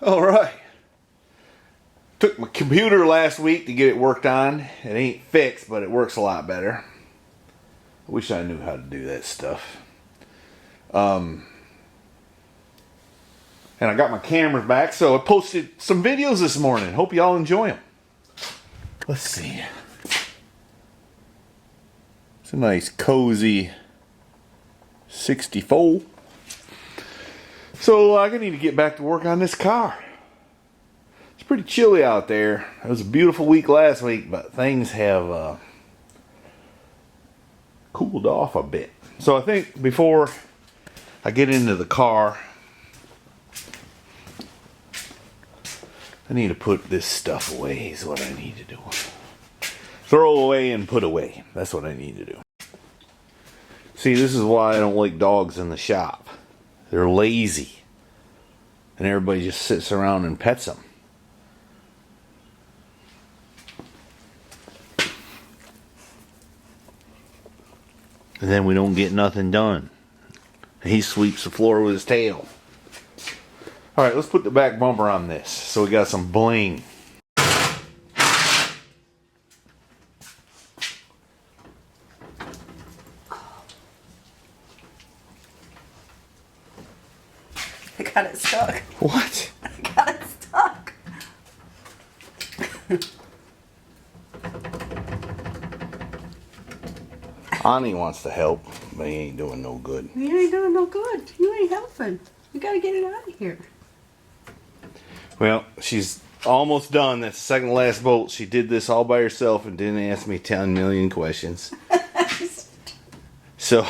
All right. Took my computer last week to get it worked on. It ain't fixed, but it works a lot better. I wish I knew how to do that stuff. And I got my cameras back, so I posted some videos this morning. Hope y'all enjoy them. Let's see. It's a nice, cozy 64. So I need to get back to work on this car. It's pretty chilly out there. It was a beautiful week last week, but things have cooled off a bit. So I think before I get into the car, I need to put this stuff away is what I need to do. Throw away and put away. That's what I need to do. See, this is why I don't like dogs in the shop. They're lazy. And everybody just sits around and pets them. And then we don't get nothing done. He sweeps the floor with his tail. Alright, let's put the back bumper on this. So we got some bling. I got it stuck. What? I got it stuck. Ani wants to help, but he ain't doing no good. You ain't doing no good. You ain't helping. You gotta get it out of here. Well, she's almost done. That's the second to last bolt. She did this all by herself and didn't ask me 10 million questions. So,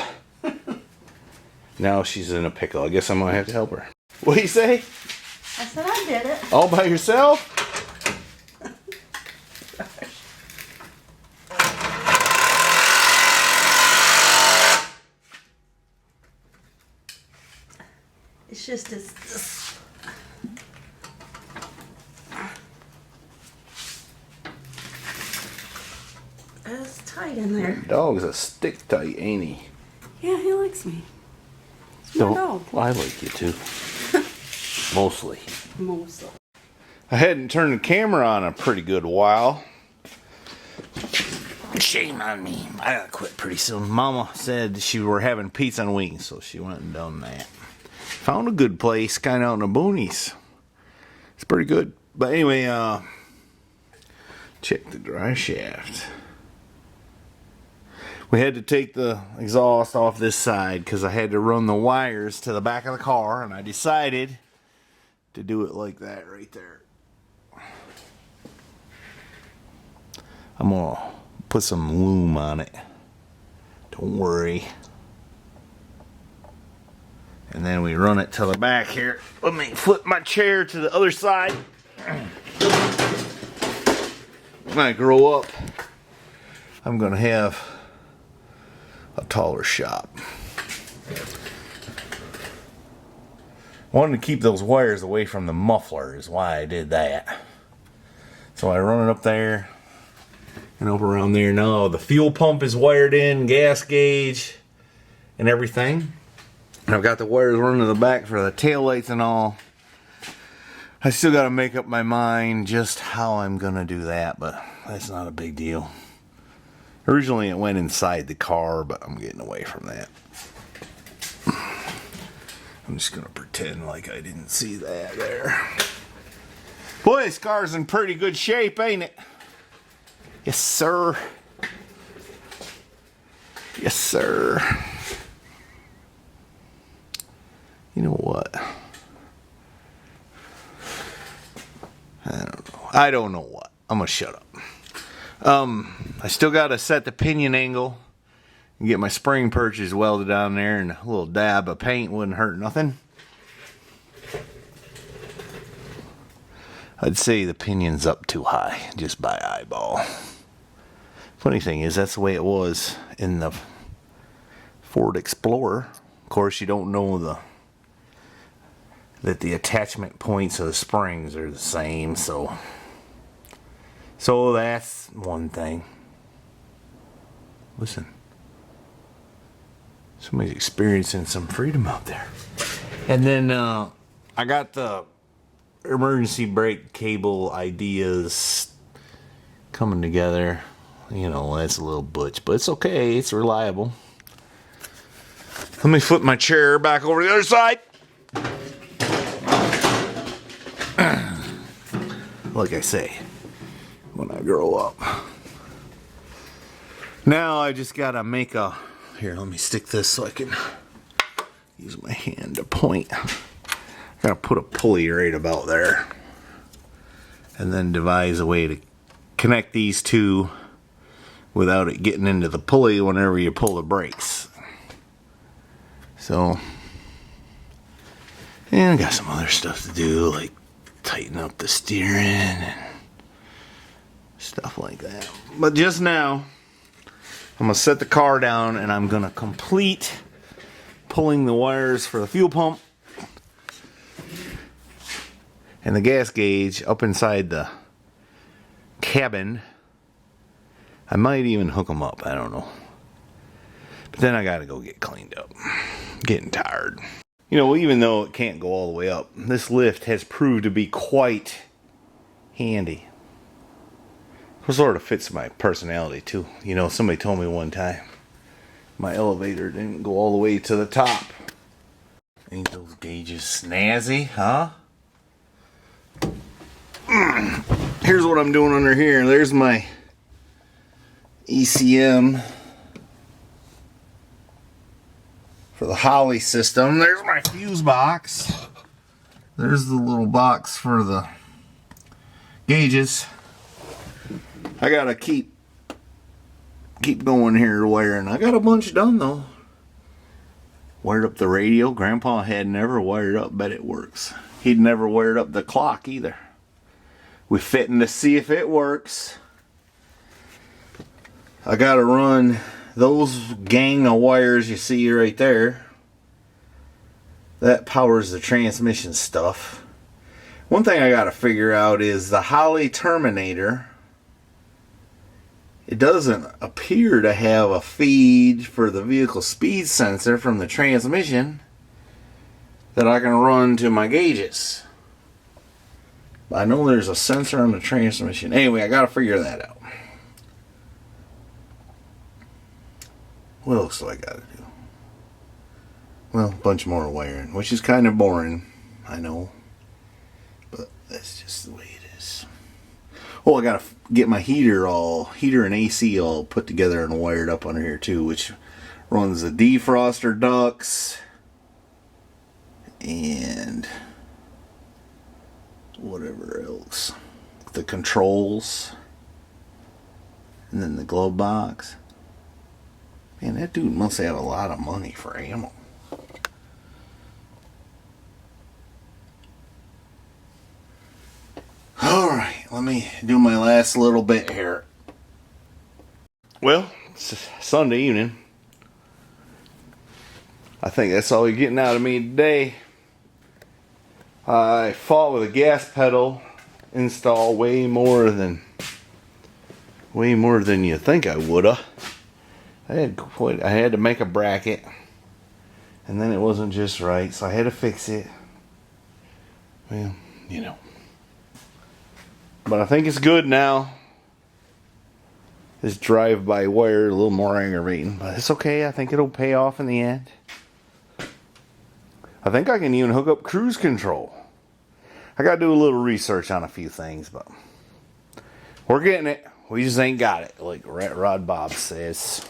now she's in a pickle. I guess I'm going to have to help her. What do you say? I said I did it. All by yourself? It's just this. It's tight in there. Dog's a stick tight, ain't he? Yeah, he likes me. It's my dog. I like you too. Mostly. Mostly. I hadn't turned the camera on a pretty good while. Shame on me. I gotta quit pretty soon. Mama said she were having pizza and wings, so she went and done that. Found a good place, kind of out in the boonies. It's pretty good. But anyway, check the dry shaft. We had to take the exhaust off this side because I had to run the wires to the back of the car, and I decided to do it like that right there. I'm gonna put some loom on it. Don't worry. And then we run it to the back here. Let me flip my chair to the other side. When I grow up, I'm gonna have a taller shop. I wanted to keep those wires away from the muffler is why I did that. So I run it up there and over around there. Now the fuel pump is wired in, gas gauge, and everything. And I've got the wires running to the back for the taillights and all. I still got to make up my mind just how I'm going to do that, but that's not a big deal. Originally it went inside the car, but I'm getting away from that. I'm just going to pretend like I didn't see that there. Boy, this car's in pretty good shape, ain't it? Yes, sir. Yes, sir. You know what? I don't know what. I'm going to shut up. I still got to set the pinion angle and get my spring perches welded down there, and a little dab of paint wouldn't hurt nothing. I'd say the pinion's up too high just by eyeball. Funny thing is, that's the way it was in the Ford Explorer. Of course, you don't know that the attachment points of the springs are the same, so that's one thing. Listen, somebody's experiencing some freedom out there. And then I got the emergency brake cable ideas coming together. You know, that's a little butch, but it's okay. It's reliable. Let me flip my chair back over to the other side. Like I say, when I grow up. Now I just gotta make a... Here, let me stick this so I can use my hand to point. Gotta put a pulley right about there. And then devise a way to connect these two without it getting into the pulley whenever you pull the brakes. So, and I got some other stuff to do, like tighten up the steering and stuff like that. But just now, I'm gonna set the car down and I'm gonna complete pulling the wires for the fuel pump and the gas gauge up inside the cabin. I might even hook them up, I don't know. But then I gotta go get cleaned up. Getting tired. You know, even though it can't go all the way up, this lift has proved to be quite handy. It sort of fits my personality too. You know, somebody told me one time my elevator didn't go all the way to the top. Ain't those gauges snazzy, huh? Here's what I'm doing under here. There's my ECM for the Holly system. There's my fuse box. There's the little box for the gauges. I gotta keep going here wiring. I got a bunch done though. Wired up the radio. Grandpa had never wired up, but it works. He'd never wired up the clock either. We're fitting to see if it works. I gotta run those gang of wires you see right there. That powers the transmission stuff. One thing I gotta figure out is the Holly terminator. It doesn't appear to have a feed for the vehicle speed sensor from the transmission that I can run to my gauges. I know there's a sensor on the transmission. Anyway, I gotta figure that out. What else do I gotta do? Well, a bunch more wiring, which is kind of boring, I know. But that's just the way it is. Oh, I gotta get my heater and AC all put together and wired up under here too, which runs the defroster ducts and whatever else. The controls. And then the glove box. Man, that dude must have a lot of money for ammo. Alright, let me do my last little bit here. Well, it's Sunday evening. I think that's all you're getting out of me today. I fought with a gas pedal install way more than you think I woulda. I had to make a bracket, and then it wasn't just right, so I had to fix it. Well, you know. But I think it's good now. This drive-by wire a little more aggravating, but it's okay. I think it'll pay off in the end. I think I can even hook up cruise control. I gotta do a little research on a few things, but we're getting it. We just ain't got it, like Rat Rod Bob says.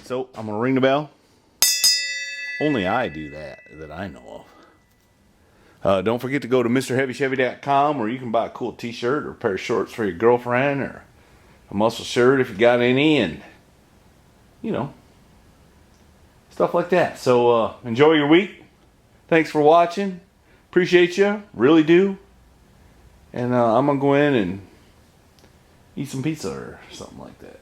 So I'm gonna ring the bell. Only I do that I know of. Don't forget to go to MrHeavyChevy.com where you can buy a cool t-shirt or a pair of shorts for your girlfriend or a muscle shirt if you got any, and you know, stuff like that. So enjoy your week. Thanks for watching. Appreciate you. Really do. And I'm going to go in and eat some pizza or something like that.